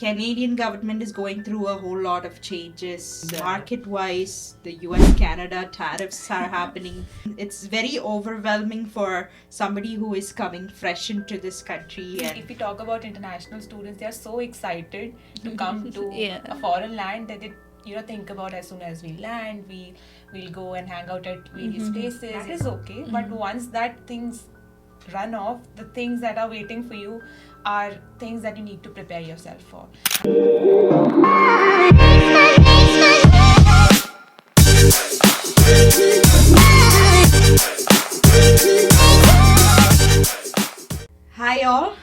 Canadian government is going through a whole lot of changes. Market-wise, the US-Canada tariffs are happening. It's very overwhelming for somebody who is coming fresh into this country. And If we talk about international students, they are so excited to come to Yeah. a foreign land that they think about as soon as we land, we'll go and hang out at various places. That is okay, but once that things run off, the things that are waiting for you are things that you need to prepare yourself for. hi all,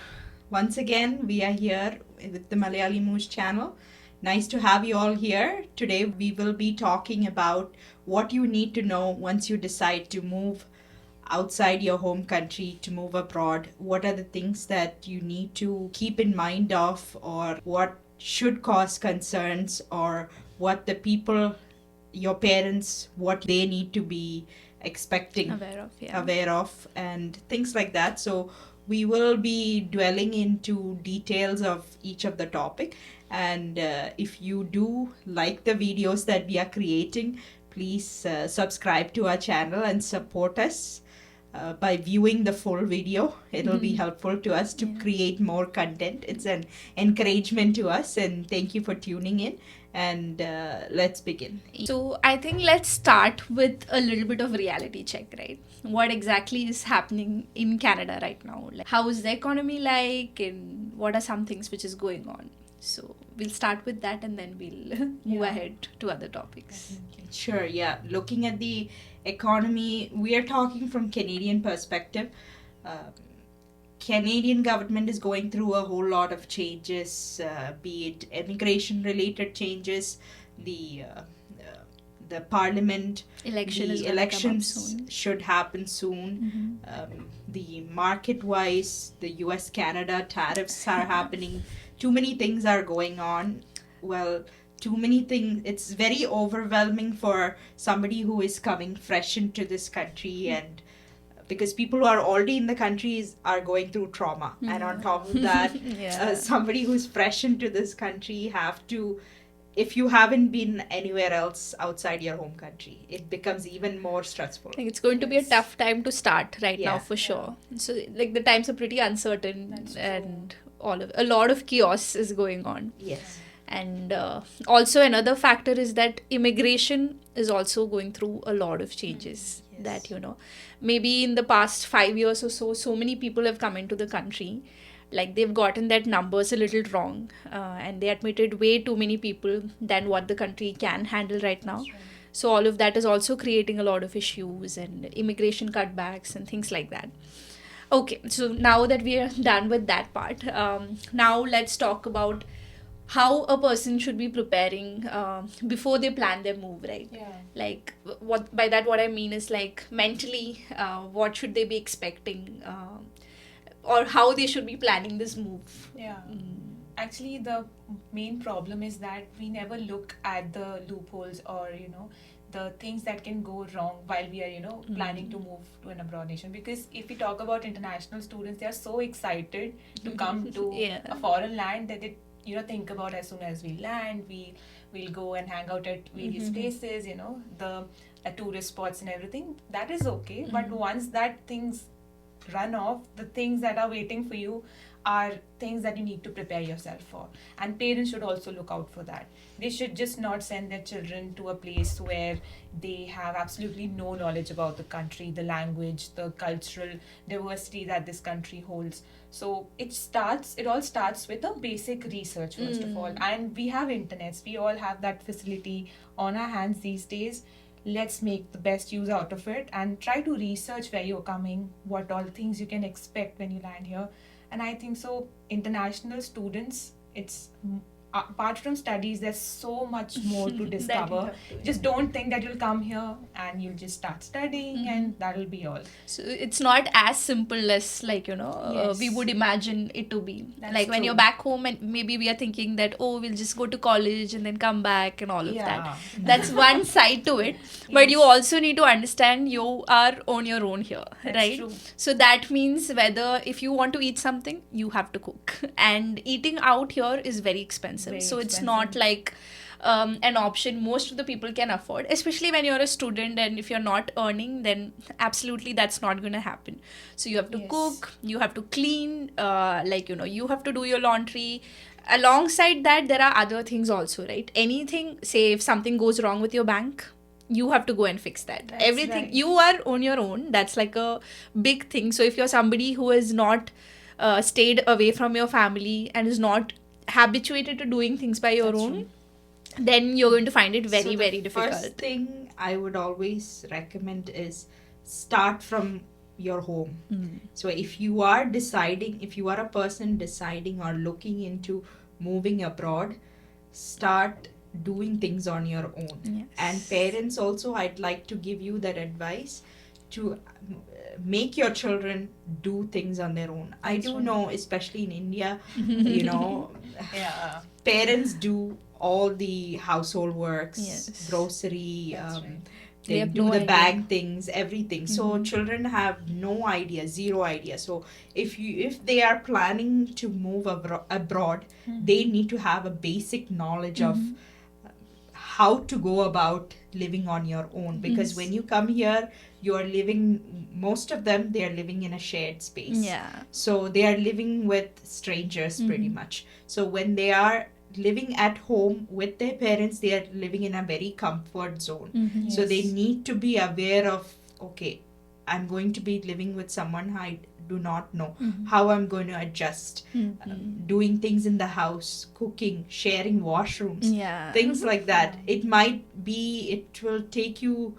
once again we are here with the Malayali Moose channel. Nice to have you all here. Today we will be talking about what you need to know once you decide to move outside your home country, to move abroad. What are the things that you need to keep in mind of, or what should cause concerns, or what the people, your parents, what they need to be expecting, aware of, and things like that. So we will be dwelling into details of each of the topic. And if you do like the videos that we are creating, please subscribe to our channel and support us by viewing the full video. It'll be helpful to us to create more content. It's an encouragement to us, and thank you for tuning in. And let's begin. So I think let's start with a little bit of reality check, right? What exactly is happening in Canada right now? Like, how is the economy like, and what are some things which is going on? So we'll start with that, and then we'll move ahead to other topics. Sure, yeah. Looking at the economy, we are talking from Canadian perspective. Canadian government is going through a whole lot of changes, be it immigration related changes, the parliament elections should happen soon. The market wise, the US Canada tariffs are happening. Too many things are going on. Well, too many things. It's very overwhelming for somebody who is coming fresh into this country, and because people who are already in the countries are going through trauma, and on top of that, somebody who's fresh into this country have to, if you haven't been anywhere else outside your home country, it becomes even more stressful. I think it's going to be a tough time to start right now for sure. So like the times are pretty uncertain, and a lot of chaos is going on. Yes. And also another factor is that immigration is also going through a lot of changes. That maybe in the past 5 years or so many people have come into the country, like they've gotten that numbers a little wrong, and they admitted way too many people than what the country can handle right now. So all of that is also creating a lot of issues and immigration cutbacks and things like that. Okay, so now that we are done with that part, now let's talk about how a person should be preparing before they plan their move, right? Like what I mean is, like, mentally, what should they be expecting, or how they should be planning this move. Actually, the main problem is that we never look at the loopholes or the things that can go wrong while we are planning to move to an abroad nation. Because if we talk about international students, they are so excited to come to a foreign land that they think about as soon as we land, we'll go and hang out at various places, the tourist spots and everything. That is okay, but once that things run off, the things that are waiting for you are things that you need to prepare yourself for. And parents should also look out for that. They should just not send their children to a place where they have absolutely no knowledge about the country, the language, the cultural diversity that this country holds. So it all starts with a basic research first of all. And we have internets. We all have that facility on our hands these days. Let's make the best use out of it and try to research where you're coming, what all things you can expect when you land here. And I think so international students, it's apart from studies, there's so much more to That you discover. have to, Just don't think that you'll come here and you'll just start studying and that'll be all. So it's not as simple as like we Yes. would imagine it to be. That's Like when true. you're back home and maybe we are thinking that we'll just go to college and then come back and all of that. Yeah. That's one side to it. But you Yes. also need to understand you are on your own here, That's right? true. So that means whether if you want to eat something, you have to cook. And eating out here is very expensive. Very So it's expensive. not like an option most of the people can afford, especially when you're a student, and if you're not earning, then absolutely that's not going to happen. So you have to Yes. cook, you have to clean, you have to do your laundry. Alongside that, there are other things also, right? Anything, say if something goes wrong with your bank, you have to go and fix that. That's Everything, right. you are on your own. That's like a big thing. So if you're somebody who is not stayed away from your family and is not habituated to doing things by your That's own, true. then you're going to find it very, So the very difficult. First thing I would always recommend is start from your home. So if you are deciding, if you are a person deciding or looking into moving abroad, start doing things on your own. Yes. And parents also, I'd like to give you that advice to make your children do things on their own. I That's do right. know, especially in India, you know, Yeah. parents do all the household works, Yes. grocery, That's right. They they have do no the idea. bag things, everything. So Mhm. children have no idea, zero idea. So if they are planning to move abroad, they need to have a basic knowledge of how to go about living on your own, because when you come here, you are living, most of them, they are living in a shared space. Yeah. So they are living with strangers pretty much. So when they are living at home with their parents, they are living in a very comfort zone. So they Yes. need to be aware of, okay, I'm going to be living with someone I do not know, how I'm going to adjust, doing things in the house, cooking, sharing washrooms, Yeah. things like that. It will take you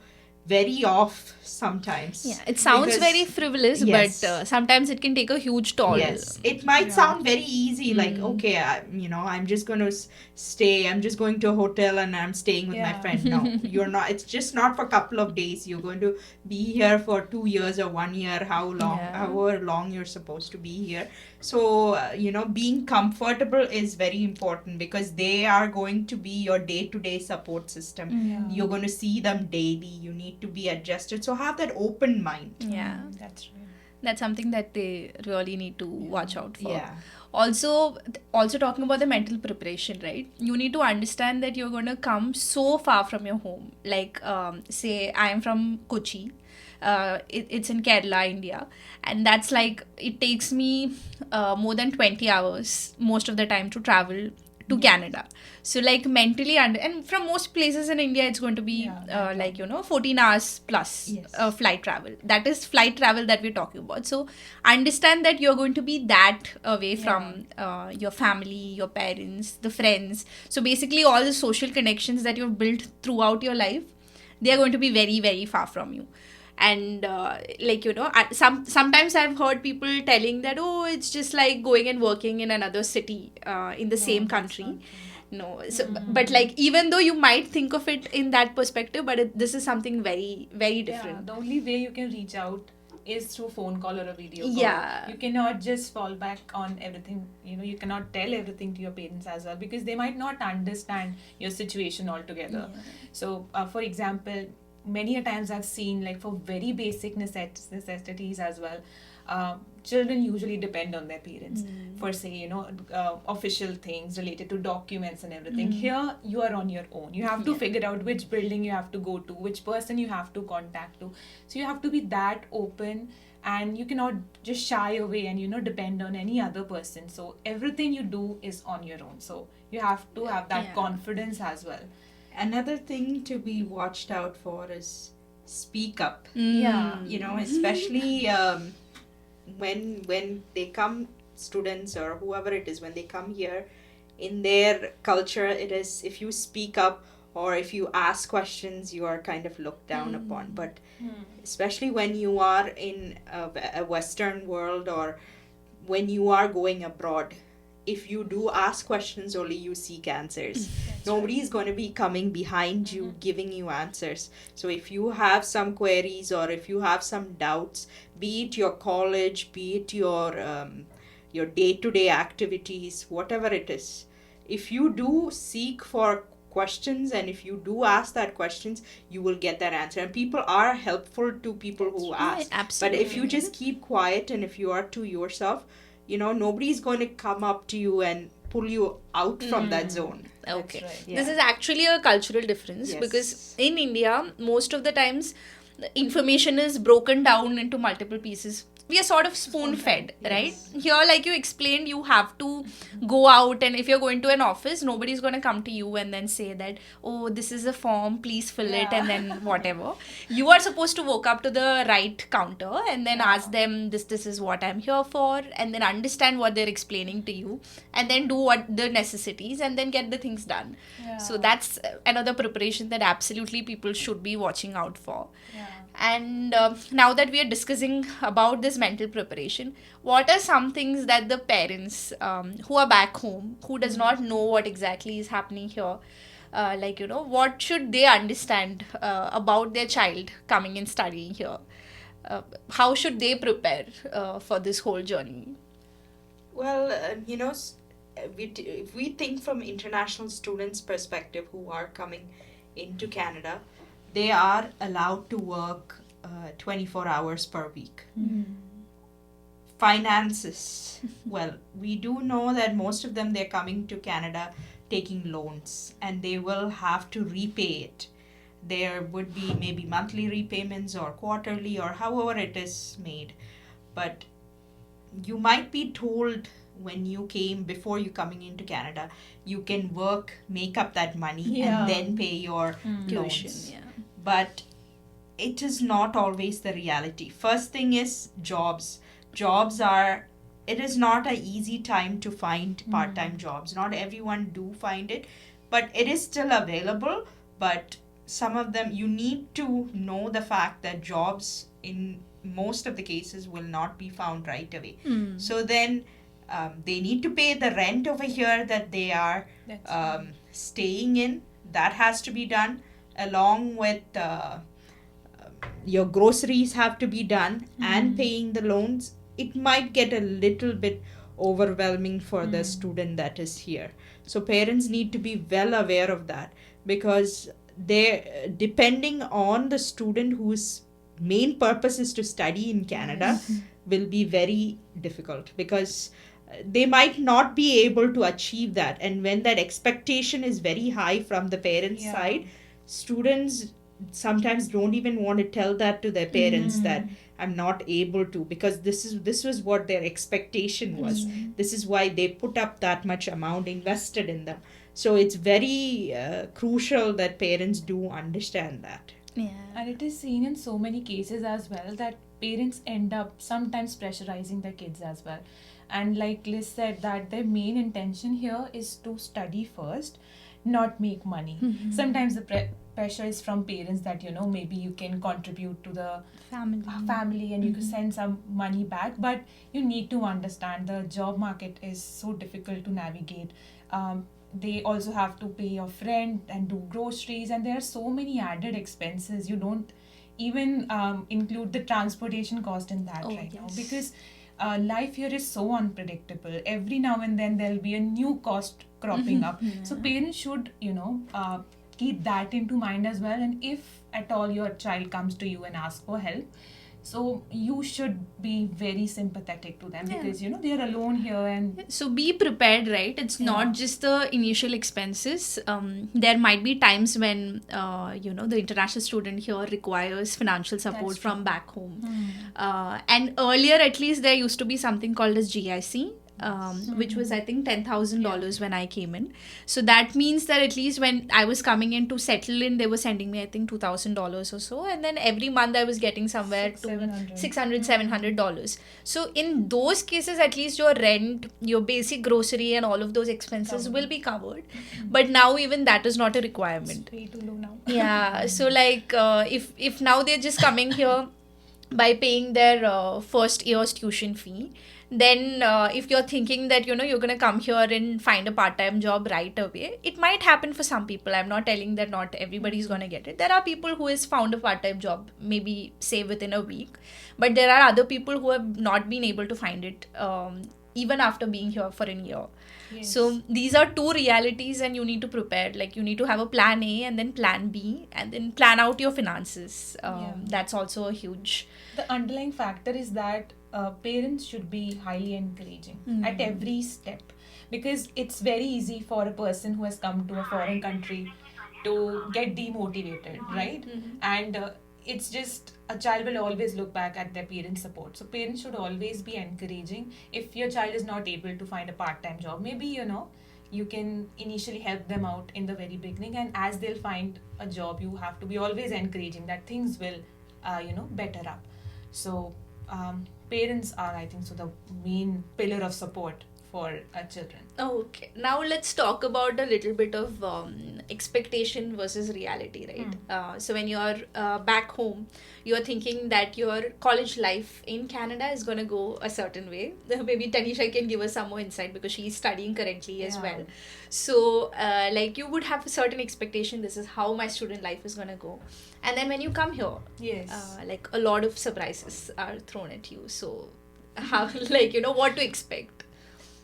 very off sometimes. Yeah. It sounds because- very frivolous, Yes. but sometimes it can take a huge toll. Yes, it might Yeah. sound very easy, like, okay, I'm just going to stay, I'm just going to a hotel and I'm staying with my Yeah. friend. No, you're not. It's just not for a couple of days. You're going to be here for 2 years or 1 year, however long you're supposed to be here. So, being comfortable is very important, because they are going to be your day-to-day support system. Yeah. You're going to see them daily. You need to be adjusted. So have that open mind. Yeah. That's right. That's something that they really need to watch out for. Yeah. Also talking about the mental preparation, right? You need to understand that you're going to come so far from your home. Like, say I am from Kochi. It's in Kerala, India, and that's like, it takes me more than 20 hours most of the time to travel to Canada. So like mentally, and from most places in India, it's going to be that 14 hours plus Yes. flight travel. That is flight travel that we're talking about. So understand that you're going to be that away from your family, your parents, the friends. So basically all the social connections that you've built throughout your life, they are going to be very, very far from you. And sometimes I've heard people telling that, it's just like going and working in another city in the same country. No, so but like, even though you might think of it in that perspective, but this is something very, very Yeah, different. the only way you can reach out is through phone call or a video call. Yeah. You cannot just fall back on everything. You cannot tell everything to your parents as well, because they might not understand your situation altogether. So, for example, many a times I've seen, like, for very basic necessities as well, children usually depend on their parents for, say, official things related to documents and everything. Here, you are on your own. You have to figure out which building you have to go to, which person you have to contact to. So you have to be that open, and you cannot just shy away and depend on any other person. So everything you do is on your own. So you have to have that confidence as well. Another thing to be watched out for is speak up. Yeah. Especially when they come, students or whoever it is, when they come here, in their culture, it is, if you speak up or if you ask questions, you are kind of looked down upon. But especially when you are in a Western world, or when you are going abroad, if you do ask questions, only you seek answers. Nobody is going to be coming behind you giving you answers. So if you have some queries or if you have some doubts, be it your college, be it your day-to-day activities, whatever it is, if you do seek for questions and if you do ask that questions, you will get that answer. And people are helpful to people who ask. But if you just keep quiet and if you are to yourself, nobody's going to come up to you and pull you out from that zone. Okay. That's right. Yeah. This is actually a cultural difference because in India, most of the times, the information is broken down into multiple pieces. We are sort of spoon-fed, right? Here, like you explained, you have to go out, and if you're going to an office, nobody's going to come to you and then say that, oh, this is a form, please fill it, and then whatever. You are supposed to walk up to the right counter and then ask them, this is what I'm here for, and then understand what they're explaining to you, and then do what the necessities, and then get the things done. So that's another preparation that absolutely people should be watching out for. And now that we are discussing about this mental preparation, what are some things that the parents who are back home, who does not know what exactly is happening here, what should they understand about their child coming and studying here? How should they prepare for this whole journey? Well, if we think from international students' perspective who are coming into Canada, they are allowed to work 24 hours per week. Finances. Well, we do know that most of them, they're coming to Canada taking loans and they will have to repay it. There would be maybe monthly repayments or quarterly or however it is made. But you might be told when you came, before you coming into Canada, you can work, make up that money and then pay your loans. Tuition, But it is not always the reality. First thing is jobs. It is not an easy time to find part-time jobs. Not everyone do find it, but it is still available. But some of them, you need to know the fact that jobs in most of the cases will not be found right away. So then they need to pay the rent over here that they are staying in. That has to be done along with your groceries have to be done and paying the loans. It might get a little bit overwhelming for the student that is here. So parents need to be well aware of that because they, depending on the student whose main purpose is to study in Canada, will be very difficult because they might not be able to achieve that. And when that expectation is very high from the parents' side, students sometimes don't even want to tell that to their parents that I'm not able to, because this was what their expectation was. This is why they put up that much amount invested in them. So it's very crucial that parents do understand that. And it is seen in so many cases as well that parents end up sometimes pressurizing their kids as well. And like Liz said, that their main intention here is to study first, not make money. Sometimes the pressure is from parents that, maybe you can contribute to the family and you can send some money back. But you need to understand the job market is so difficult to navigate. They also have to pay your rent and do groceries, and there are so many added expenses. You don't even include the transportation cost in that now, because life here is so unpredictable. Every now and then there'll be a new cost cropping up. So parents should, keep that into mind as well. And if at all your child comes to you and asks for help, so you should be very sympathetic to them because they're alone here. And so be prepared, right? It's not just the initial expenses. There might be times when the international student here requires financial support from back home. And earlier, at least, there used to be something called as GIC, which was I think $10,000 when I came in. So that means that at least when I was coming in to settle in, they were sending me I think $2,000 or so, and then every month I was getting somewhere to $600-700. So in those cases, at least your rent, your basic grocery and all of those expenses will be covered. But now even that is not a requirement. It's way too low now. Yeah. So like if now they're just coming here by paying their first year's tuition fee, then if you're thinking that you're going to come here and find a part-time job right away, it might happen for some people. I'm not telling that not everybody's going to get it. There are people who has found a part-time job maybe say within a week, but there are other people who have not been able to find it even after being here for a year. Yes. So these are two realities, and you need to prepare. Like, you need to have a plan A and then plan B, and then plan out your finances. That's also a huge... The underlying factor is that parents should be highly encouraging at every step, because it's very easy for a person who has come to a foreign country to get demotivated, right? And it's just, a child will always look back at their parents' support. So parents should always be encouraging. If your child is not able to find a part-time job, maybe you can initially help them out in the very beginning, and as they'll find a job, you have to be always encouraging that things will better up. So parents are, I think so, the main pillar of support for children. Okay, now let's talk about a little bit of expectation versus reality, right? So when you're back home, you're thinking that your college life in Canada is going to go a certain way. Maybe Tanisha can give us some more insight because she's studying currently as well. So like, you would have a certain expectation, this is how my student life is going to go. And then when you come here, like, a lot of surprises are thrown at you. So how, like, what to expect?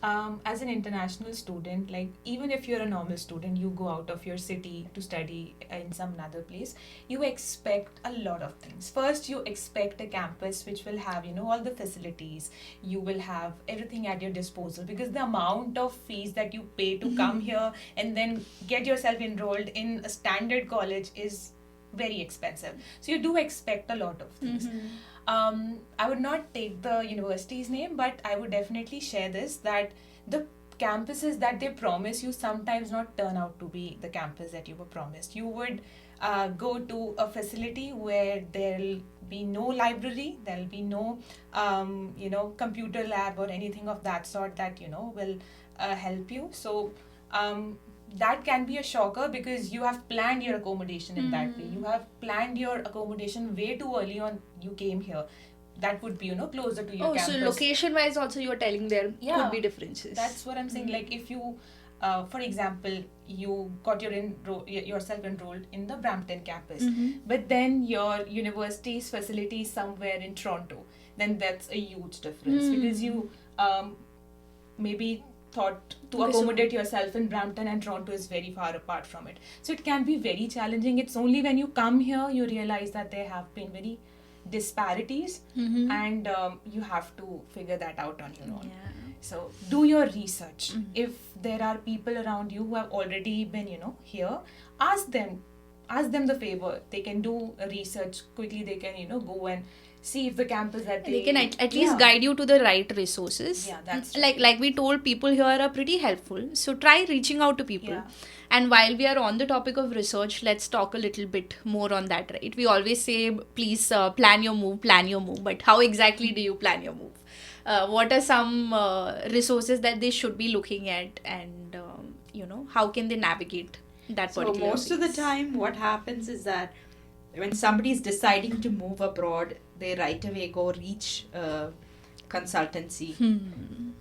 As an international student, like, even if you're a normal student, you go out of your city to study in some other place, you expect a lot of things. First, you expect a campus which will have, all the facilities. You will have everything at your disposal, because the amount of fees that you pay to come here and then get yourself enrolled in a standard college is very expensive. So you do expect a lot of things. I would not take the university's name, but I would definitely share this, that the campuses that they promise you sometimes not turn out to be the campus that you were promised. You would go to a facility where there'll be no library, there'll be no computer lab or anything of that sort that will help you. So that can be a shocker, because you have planned your accommodation in that way. You have planned your accommodation way too early on. You came here. That would be, closer to your campus. So location-wise also you're telling there could be differences. That's what I'm saying. Like, if you, for example, you got yourself enrolled in the Brampton campus, but then your university's facility is somewhere in Toronto, then that's a huge difference, because you maybe thought to accommodate yourself in Brampton, and Toronto is very far apart from it. So it can be very challenging. It's only when you come here you realize that there have been very disparities, and you have to figure that out on your own. So do your research. If there are people around you who have already been here, ask them the favor. They can do a research quickly. They can go and see if the campus that they can at least guide you to the right resources. That's like we told, people here are pretty helpful, so try reaching out to people. And while we are on the topic of research, let's talk a little bit more on that, right? We always say, please plan your move, but how exactly do you plan your move? What are some resources that they should be looking at, and how can they navigate that particular So most of the time what happens is that when somebody is deciding to move abroad, they right away go reach a consultancy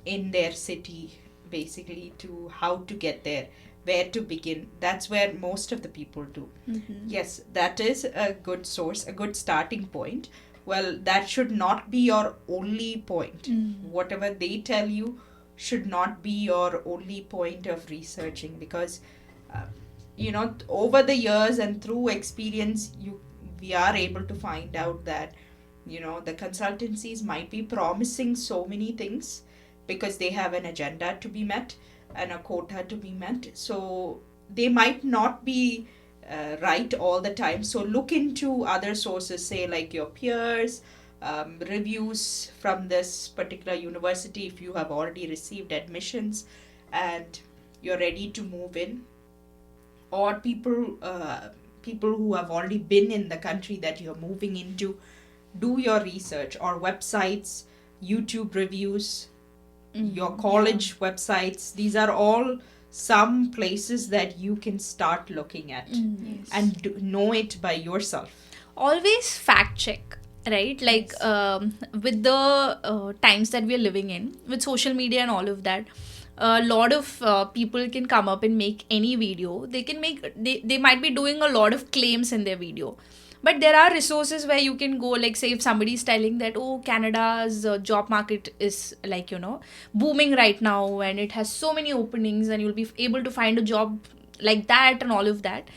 in their city, basically, to how to get there, where to begin. That's where most of the people do. Yes, that is a good source, a good starting point. Well, that should not be your only point. Whatever they tell you should not be your only point of researching, because over the years and through experience, we are able to find out that the consultancies might be promising so many things because they have an agenda to be met and a quota to be met. So they might not be right all the time. So look into other sources, say like your peers, reviews from this particular university if you have already received admissions and you're ready to move in, or people who have already been in the country that you're moving into. Do your research, or websites, YouTube reviews, your college websites. These are all some places that you can start looking at and know it by yourself. Always fact check. right? Like with the times that we are living in, with social media and all of that, a lot of people can come up and make any video. They might be doing a lot of claims in their video, but there are resources where you can go, like say if somebody is telling that, oh, Canada's job market is like, booming right now and it has so many openings and you'll be able to find a job like that and all of that,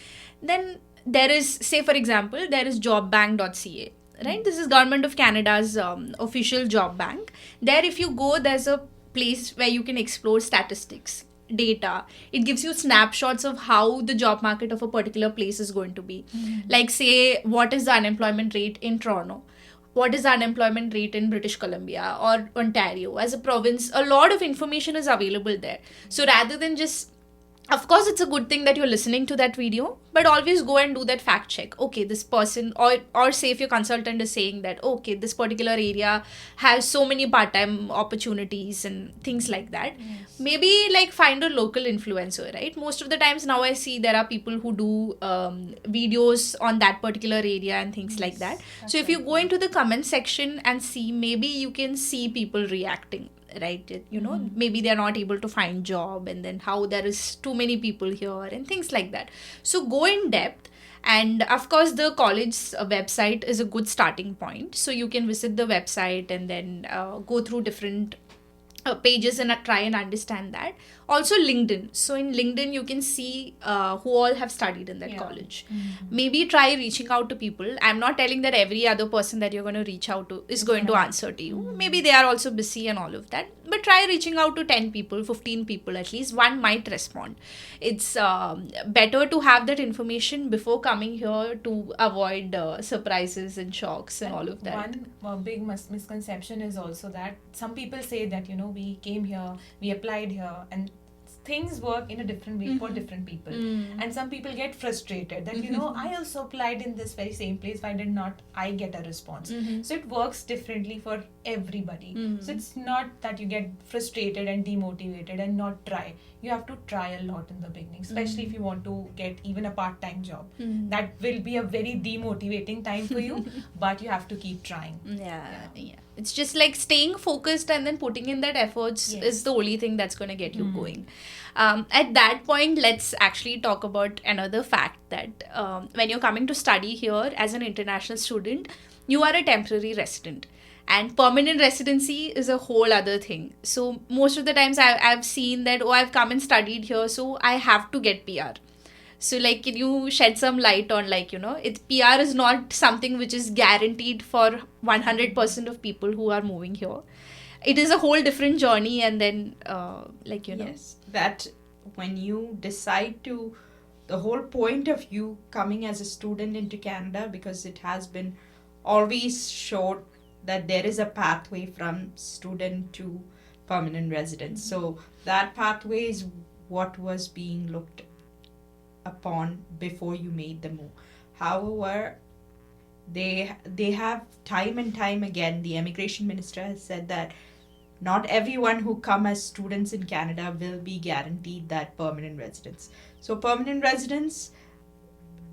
then there is, say for example, there is jobbank.ca, right? This is Government of Canada's official job bank. There, if you go, there's a place where you can explore statistics, data. It gives you snapshots of how the job market of a particular place is going to be. Like say, what is the unemployment rate in Toronto, what is the unemployment rate in British Columbia or Ontario as a province. A lot of information is available there. So rather than just, of course it's a good thing that you're listening to that video, but always go and do that fact check. Okay, this person, or say if your consultant is saying that, okay, this particular area has so many part-time opportunities and things like that, maybe like find a local influencer, right? Most of the times now I see there are people who do videos on that particular area and things like that. So if you go into the comment section and see, maybe you can see people reacting, right? Maybe they're not able to find job, and then how there is too many people here and things like that. So go in depth. And of course the college's website is a good starting point, so you can visit the website and then go through different pages and try and understand that. Also LinkedIn. So in LinkedIn you can see who all have studied in that college. Maybe try reaching out to people. I'm not telling that every other person that you're going to reach out to is going to answer to you. Maybe they are also busy and all of that, but try reaching out to 10 people, 15 people, at least one might respond. It's better to have that information before coming here to avoid surprises and shocks and all of that. One big misconception is also that some people say that, we came here, we applied here, and things work in a different way for different people. And some people get frustrated that, I also applied in this very same place, why did not I get a response? So it works differently for everybody. So it's not that you get frustrated and demotivated and not try. You have to try a lot in the beginning, especially if you want to get even a part-time job. That will be a very demotivating time for you, but you have to keep trying. Yeah. It's just like staying focused and then putting in that efforts is the only thing that's going to get you going. At that point, let's actually talk about another fact that when you're coming to study here as an international student, you are a temporary resident. And permanent residency is a whole other thing. So most of the times I've seen that, I've come and studied here, so I have to get PR. So like, can you shed some light on PR is not something which is guaranteed for 100% of people who are moving here. It is a whole different journey, and then Yes, that when you decide to, the whole point of you coming as a student into Canada, because it has been always showed that there is a pathway from student to permanent residence. So that pathway is what was being looked upon before you made the move. However, they have time and time again, the immigration minister has said that not everyone who come as students in Canada will be guaranteed that permanent residence. So permanent residence,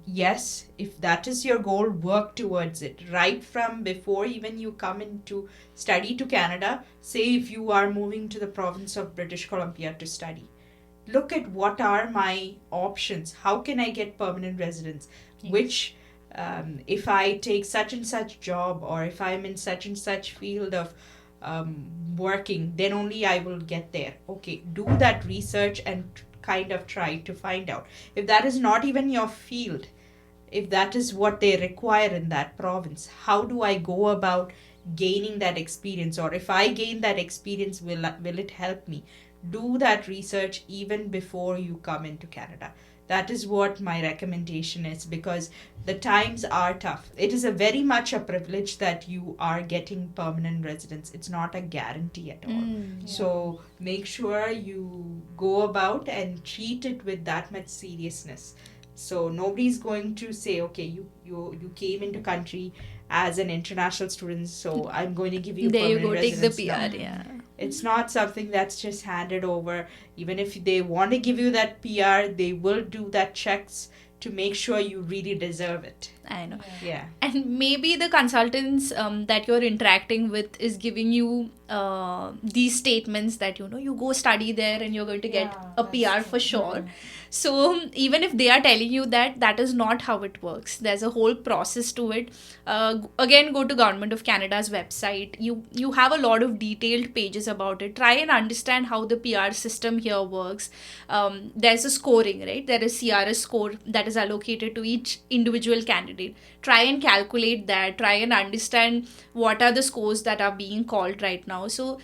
yes, if that is your goal, work towards it right from before even you come into study to Canada. Say if you are moving to the province of British Columbia to study, look at what are my options. How can I get permanent residence? Which if I take such and such job, or if I'm in such and such field of working, then only I will get there. Okay, do that research and kind of try to find out. If that is not even your field, if that is what they require in that province, how do I go about gaining that experience? Or if I gain that experience, will it help me? Do that research even before you come into Canada. That is what my recommendation is, because the times are tough. It is a very much a privilege that you are getting permanent residence. It's not a guarantee at all. So make sure you go about and treat it with that much seriousness. So nobody's going to say, okay, you came into country as an international student, so I'm going to give you permanent residence. Take the PR. No. It's not something that's just handed over. Even if they want to give you that PR, they will do that checks to make sure you really deserve it. I know. Yeah. And maybe the consultants that you're interacting with is giving you these statements that, you go study there and you're going to get Yeah, a that's PR true. for sure. So even if they are telling you that, that is not how it works. There's a whole process to it. Again, go to Government of Canada's website. You have a lot of detailed pages about it. Try and understand how the PR system here works. There's a scoring, right? There is CRS score that is allocated to each individual candidate. Try and calculate that. Try and understand what are the scores that are being called right now. So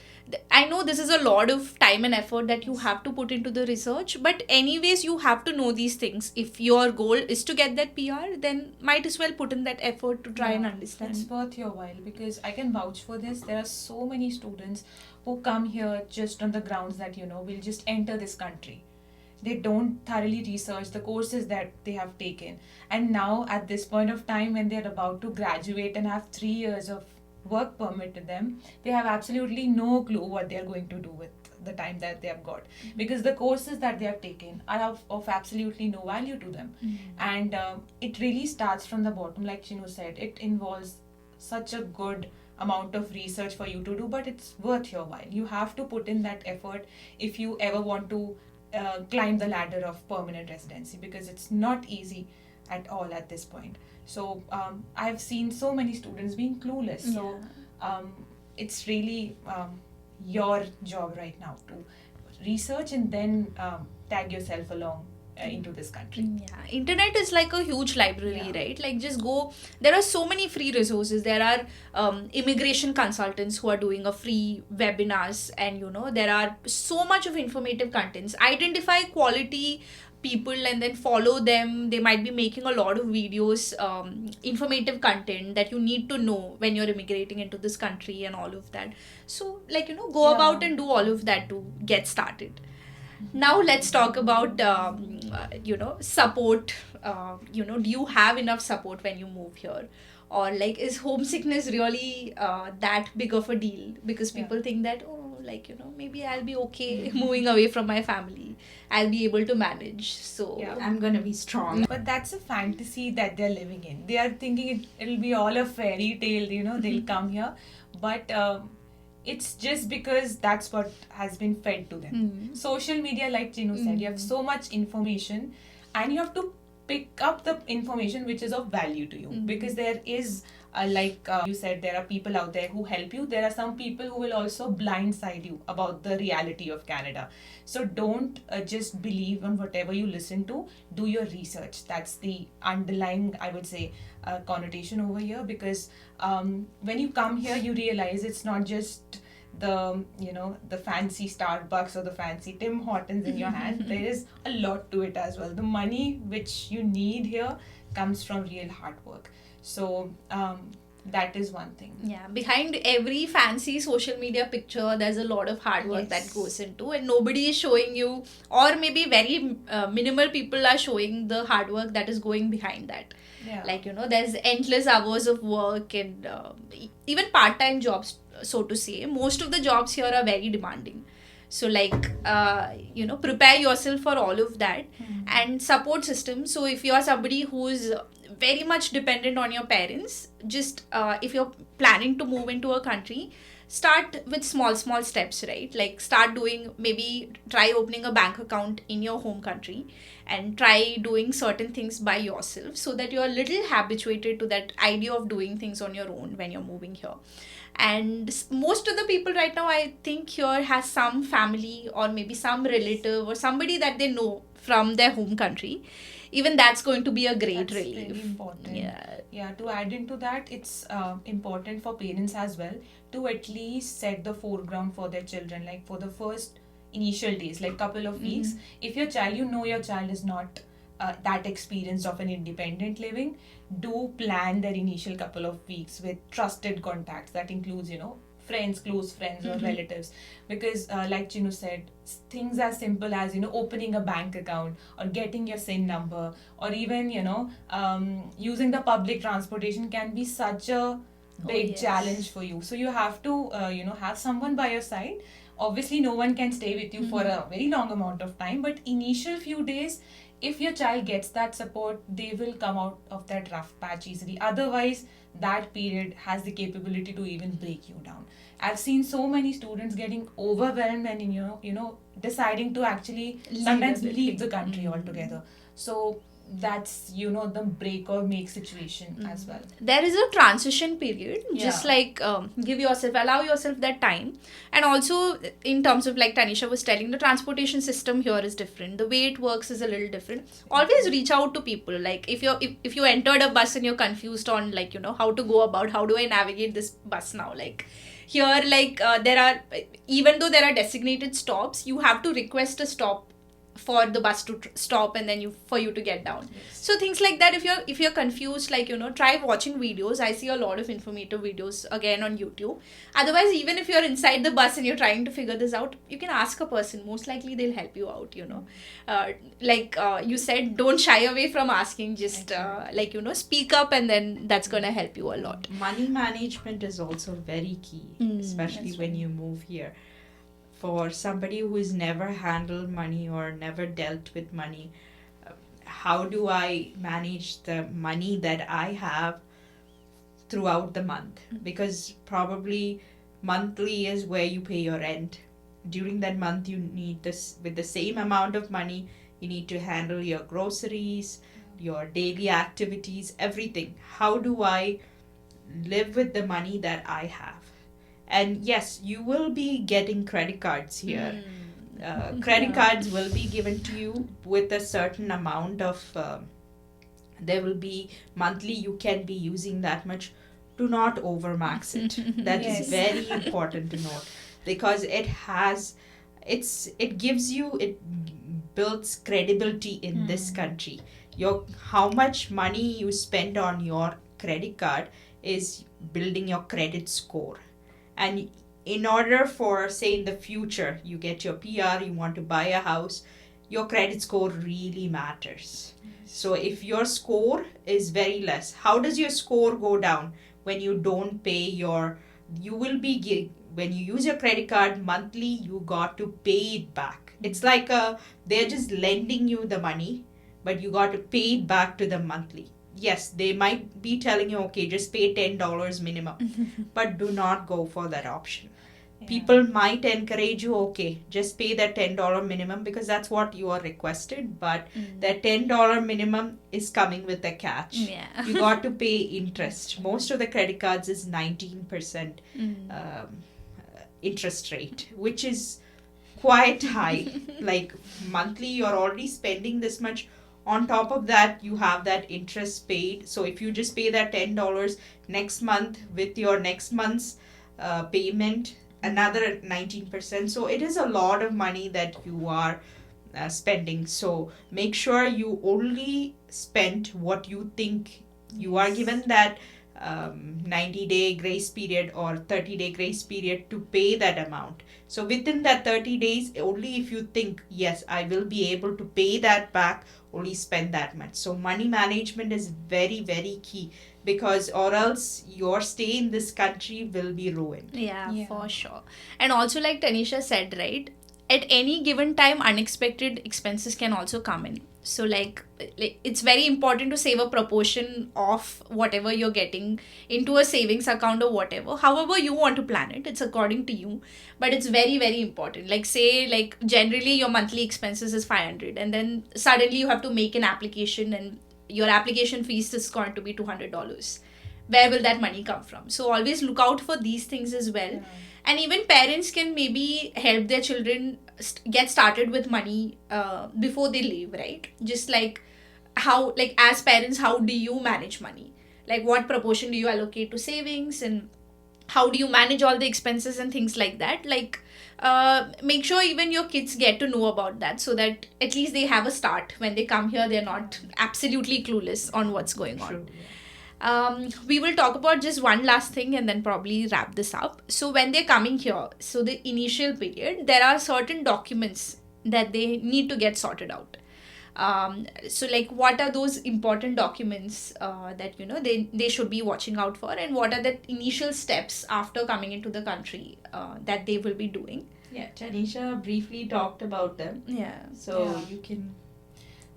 I know this is a lot of time and effort that you have to put into the research, but anyways, you have to know these things. If your goal is to get that PR, then might as well put in that effort to try and understand. It's worth your while, because I can vouch for this. There are so many students who come here just on the grounds that, we'll just enter this country. They don't thoroughly research the courses that they have taken. And now at this point of time, when they're about to graduate and have 3 years of work permit to them, they have absolutely no clue what they're going to do with the time that they have got, because the courses that they have taken are of absolutely no value to them. And it really starts from the bottom. Like Chinu said, it involves such a good amount of research for you to do, but it's worth your while. You have to put in that effort if you ever want to climb the ladder of permanent residency, because it's not easy at all at this point. So I've seen so many students being clueless. So it's really your job right now to research and then tag yourself along into this country. Yeah, internet is like a huge library, Yeah. right? Like just go. There are so many free resources. There are immigration consultants who are doing a free webinars, and there are so much of informative contents. Identify quality people and then follow them. They might be making a lot of videos, informative content that you need to know when you're immigrating into this country and all of that. So go Yeah. about and do all of that to get started. Now let's talk about support. Do you have enough support when you move here, or like is homesickness really that big of a deal? Because people think that maybe I'll be okay moving away from my family, I'll be able to manage. So Yeah. I'm gonna be strong. But that's a fantasy that they're living in. They are thinking it'll be all a fairy tale, they'll come here. But it's just because that's what has been fed to them. Social media, like Chinu said, you have so much information, and you have to pick up the information which is of value to you, because there is like you said, there are people out there who help you. There are some people who will also blindside you about the reality of Canada. So don't just believe on whatever you listen to. Do your research. That's the underlying, I would say, connotation over here, because when you come here, you realize it's not just the fancy Starbucks or the fancy Tim Hortons in your hand. There is a lot to it as well. The money which you need here comes from real hard work. So that is one thing. yeah, behind every fancy social media picture, there's a lot of hard work Yes. that goes into, and nobody is showing you, or maybe very minimal people are showing the hard work that is going behind that. Yeah. Like there's endless hours of work, and even part-time jobs, so to say. Most of the jobs here are very demanding. So prepare yourself for all of that. And support system. So if you are somebody who's very much dependent on your parents, just if you're planning to move into a country, start with small steps, right? Like start doing, maybe try opening a bank account in your home country, and try doing certain things by yourself, so that you're a little habituated to that idea of doing things on your own when you're moving here. And most of the people right now, I think, here has some family or maybe some relative or somebody that they know from their home country. Even that's going to be a great That's relief. really important. Yeah. Yeah, to add into that, it's important for parents as well to at least set the foreground for their children, like for the first initial days, like couple of weeks. If your child is not that experienced of an independent living, do plan their initial couple of weeks with trusted contacts. That includes, friends, close friends or relatives, because like Chinu said, things as simple as opening a bank account or getting your SIN number, or even using the public transportation can be such a big yes. challenge for you. So you have to have someone by your side. Obviously no one can stay with you for a very long amount of time, but initial few days if your child gets that support, they will come out of that rough patch easily. Otherwise, that period has the capability to even break you down. I've seen so many students getting overwhelmed and deciding to actually sometimes leave the country altogether. So that's the break or make situation as well. There is a transition period, just Yeah. like allow yourself that time. And also, in terms of, like Tanisha was telling, the transportation system here is different, the way it works is a little different. Always reach out to people. Like if you entered a bus and you're confused on, like, how to go about, how do I navigate this bus now, like here, like there are, even though there are designated stops, you have to request a stop for the bus to stop, and then for you to get down. So things like that, if you're confused, like, try watching videos. I see a lot of informative videos again on YouTube. Otherwise, even if you're inside the bus and you're trying to figure this out, you can ask a person. Most likely they'll help you out. You said, don't shy away from asking. Just speak up, and then that's gonna help you a lot. Money management is also very key, especially when you move here. For somebody who has never handled money or never dealt with money, how do I manage the money that I have throughout the month? Because probably monthly is where you pay your rent. During that month, you need this, with the same amount of money, you need to handle your groceries, your daily activities, everything. How do I live with the money that I have? And yes, you will be getting credit cards here. Credit cards will be given to you with a certain amount of, there will be monthly, you can be using that much. Do not overmax it. That is very important to note, because it builds credibility in this country. How much money you spend on your credit card is building your credit score. And in order for, say, in the future, you get your PR, you want to buy a house, your credit score really matters. So if your score is very less, how does your score go down? When you don't pay when you use your credit card monthly, you got to pay it back. It's like they're just lending you the money, but you got to pay it back to them monthly. Yes, they might be telling you, okay, just pay $10 minimum, but do not go for that option. Yeah. People might encourage you, okay, just pay that $10 minimum because that's what you are requested, but that $10 minimum is coming with a catch. Yeah. You got to pay interest. Most of the credit cards is 19% interest rate, which is quite high. Like monthly, you're already spending this much. On top of that, you have that interest paid. So if you just pay that $10 next month with your next month's payment, another 19%. So it is a lot of money that you are spending. So make sure you only spend what you think. You are given that 90-day grace period or 30-day grace period to pay that amount. So within that 30 days, only if you think, yes, I will be able to pay that back, only spend that much. So money management is very, very key, because or else your stay in this country will be ruined. Yeah, for sure. And also, like Tanisha said, right, at any given time, unexpected expenses can also come in. So like it's very important to save a proportion of whatever you're getting into a savings account or whatever. However you want to plan it, it's according to you. But it's very, very important. Like say, like generally your monthly expenses is 500, and then suddenly you have to make an application and your application fees is going to be $200. Where will that money come from? So always look out for these things as well. Yeah. And even parents can maybe help their children get started with money before they leave, right? Just like how, like as parents, how do you manage money? Like what proportion do you allocate to savings, and how do you manage all the expenses and things like that? Like make sure even your kids get to know about that, so that at least they have a start. When they come here, they're not absolutely clueless on what's going on. True. We will talk about just one last thing and then probably wrap this up. So when they're coming here, so the initial period, there are certain documents that they need to get sorted out. So like what are those important documents that they should be watching out for, and what are the initial steps after coming into the country that they will be doing? Yeah, Tanisha briefly talked about them. Yeah. So you can...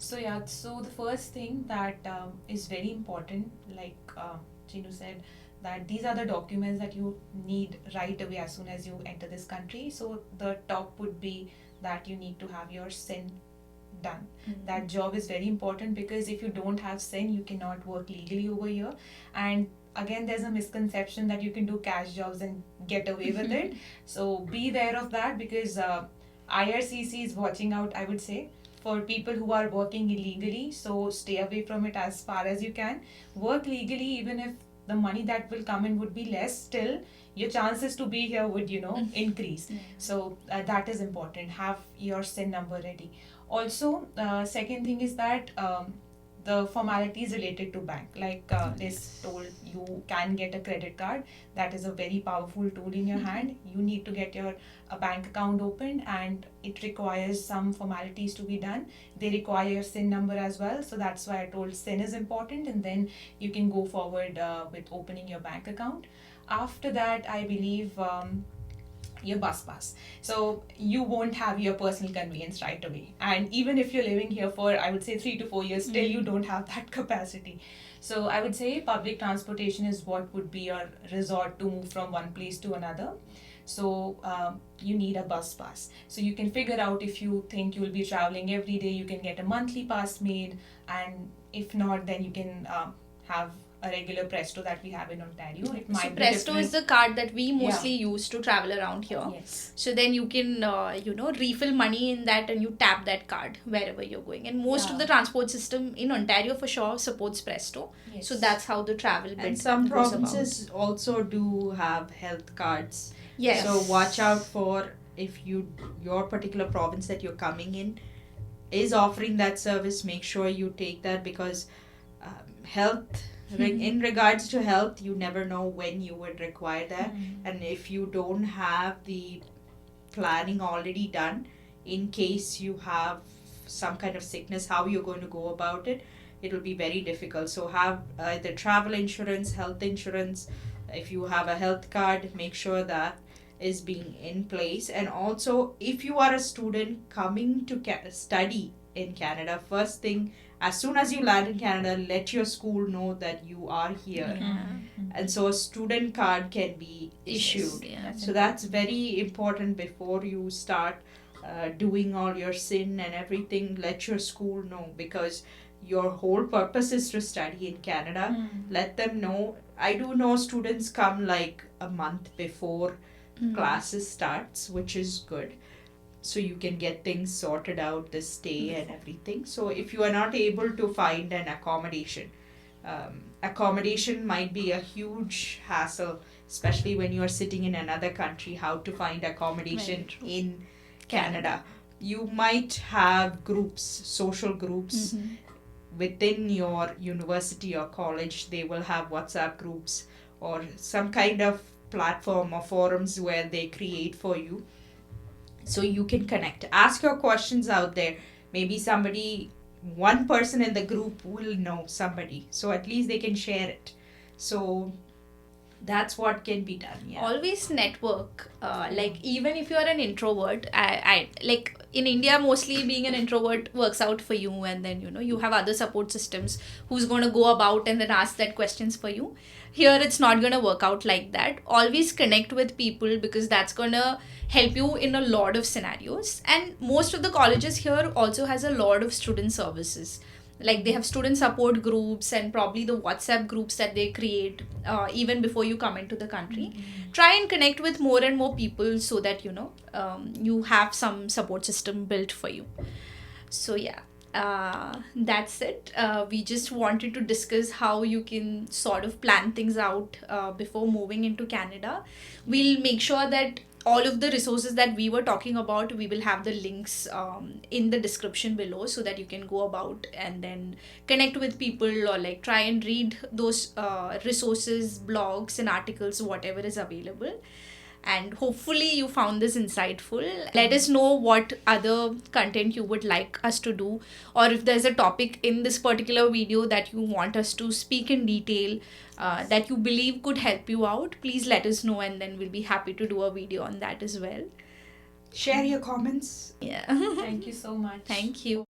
So yeah, so the first thing that is very important, like Chinu said, that these are the documents that you need right away as soon as you enter this country. So the top would be that you need to have your SIN done. That job is very important because if you don't have SIN, you cannot work legally over here. And again, there's a misconception that you can do cash jobs and get away with it. So be aware of that because IRCC is watching out, I would say, for people who are working illegally. So stay away from it as far as you can. Work legally, even if the money that will come in would be less, still your chances to be here would, increase. So that is important. Have your SIN number ready. Also, second thing is that the formalities related to bank, like Liz told, you can get a credit card. That is a very powerful tool in your hand. You need to get your a bank account opened, and it requires some formalities to be done. They require your SIN number as well, so that's why I told SIN is important, and then you can go forward with opening your bank account. After that, I believe your bus pass. So you won't have your personal conveyance right away. And even if you're living here for, I would say, 3 to 4 years, still you don't have that capacity. So I would say public transportation is what would be your resort to move from one place to another. So you need a bus pass. So you can figure out, if you think you'll be traveling every day, you can get a monthly pass made. And if not, then you can have a regular Presto that we have in Ontario. It might So be Presto different. is the card that we mostly use to travel around here. Yes. So then you can, refill money in that and you tap that card wherever you're going. And most of the transport system in Ontario for sure supports Presto. Yes. So that's how the travel bit And some goes provinces also do have health cards. about. Yes. So watch out for if your particular province that you're coming in is offering that service. Make sure you take that because health. In regards to health, you never know when you would require that, and if you don't have the planning already done, in case you have some kind of sickness, how you're going to go about it, it'll be very difficult. So have either travel insurance, health insurance. If you have a health card, make sure that is being in place. And also, if you are a student coming to study in Canada, first thing, as soon as you land in Canada, let your school know that you are here. And so a student card can be issued. Yeah. So that's very important before you start doing all your SIN and everything. Let your school know because your whole purpose is to study in Canada. Let them know. I do know students come like a month before classes starts, which is good. So you can get things sorted out, the stay and everything. So if you are not able to find an accommodation might be a huge hassle, especially when you are sitting in another country, how to find accommodation in Canada. You might have groups, social groups within your university or college. They will have WhatsApp groups or some kind of platform or forums where they create for you. So you can connect. Ask your questions out there. Maybe one person in the group will know somebody. So at least they can share it. So that's what can be done. Yeah. Always network. Like even if you are an introvert, I like in India mostly being an introvert works out for you, and then you have other support systems who's going to go about and then ask that questions for you. Here it's not going to work out like that. Always connect with people because that's going to help you in a lot of scenarios. And most of the colleges here also has a lot of student services. Like they have student support groups and probably the WhatsApp groups that they create even before you come into the country. Try and connect with more and more people so that you have some support system built for you. So yeah, that's it. We just wanted to discuss how you can sort of plan things out before moving into Canada. We'll make sure that all of the resources that we were talking about, we will have the links in the description below so that you can go about and then connect with people or like try and read those resources, blogs and articles, whatever is available. And hopefully you found this insightful. Let us know what other content you would like us to do, or if there's a topic in this particular video that you want us to speak in detail that you believe could help you out. Please let us know, and then we'll be happy to do a video on that as well. Share your comments. Yeah. Thank you so much. Thank you.